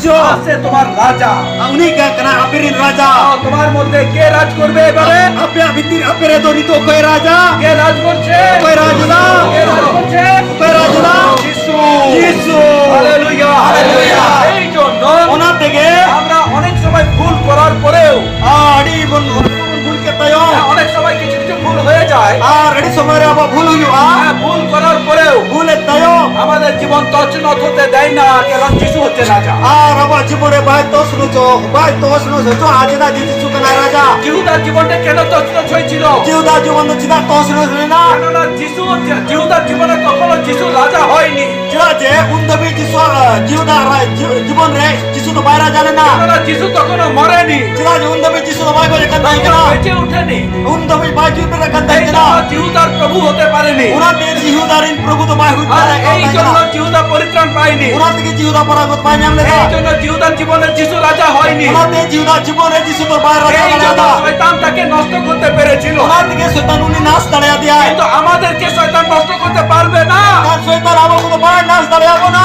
Yesus আছে তোমার রাজা উনি kena apirin raja তোমার মধ্যে কে রাজ করবে এবারে apa bitir apire do nito koi raja কে রাজ করছে koi raja da কে রাজ করছে koi raja da যিশু Yesus হালেলুয়া হালেলুয়া এই জন্য ona tege আমরা অনেক সময় ভুল করার পরেও adi bon bul ke tayo অনেক সময় কিছু কিছু ভুল হয়ে যায় ready somare aba bhul huyuga ভুল করার পরেও bhul et tayo আমাদের জীবন তছনছ হতে দেয় না কারণ যিশু হচ্ছে রাজা aba jibore bai tos no jo ajna Yesus kena raja জিহুদার জীবনটা কেন তছনছ হয়েছিল jiuda jibon do chida tos no na কেননা জিহুদার জীবনে কখনো যিশু রাজা হয়নি chida je undabi Yesus jiuda jibon re Yesus to bai raja na কেননা যিশু তখনো মরেনি chida je undabi Yesus to bai ko kan dai তখনো kana বেঁচে ওঠেনি undabi bai ju pe kan dai এই kana জন্য জিহুদার প্রভু হতে পারেনি una te jihudarin prabhu to bai hu আর এই জন্য জিহুদা পরিত্রাণ পায়নি una te jihuda paragot bai nyam le এই জন্য জিহুদার জীবনে যিশু রাজা হয়নি una te jihuda jibon re Yesus to bai raja এই জন্য na শয়তান তাকে নষ্ট করতে পেরেছিল una te setan uni nas dare dia কিন্তু আমাদেরকে শয়তান নষ্ট করতে পারবে না kan setan abo to bai nas dare abo na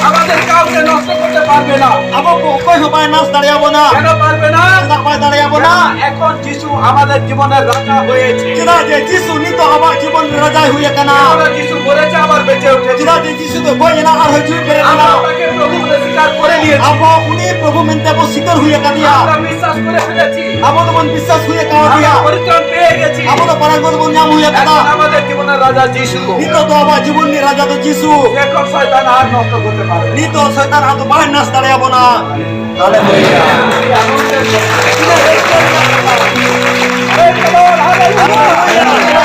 আমাদের কাউকে নষ্ট করতে পারবে না abo ko koi ho bai nas dare abo na কেন পারবে না chida bai dare abo na এখন যিশু আমাদের জীবনের রাজা হয়েছে chida je Yesus ni to aba jibon raja huye kana আমরা যিশু বলেছে আবার বেঁচে উঠেছে chida je Yesus to boy na ar hoju pere আমরা na তাকে প্রভু বলে স্বীকার করে নিয়েছি abo uni prabhu mente abo sikar huye ka dia আমরা বিশ্বাস করে ফেলেছি abo to mon বিশ্বাস huye ka আমরা dia পরিত্রাণ পেয়ে গেছি abo to paragot mon nyam huye এখন kana আমাদের জীবনের রাজা যিশু nito to aba jibon ni raja to Yesus এখন শয়তান আর নষ্ট করতে পারবে না। nito setan ado bai nas dare abo na hallelujah এই আনন্দের জন্য। Praise the Lord, hallelujah.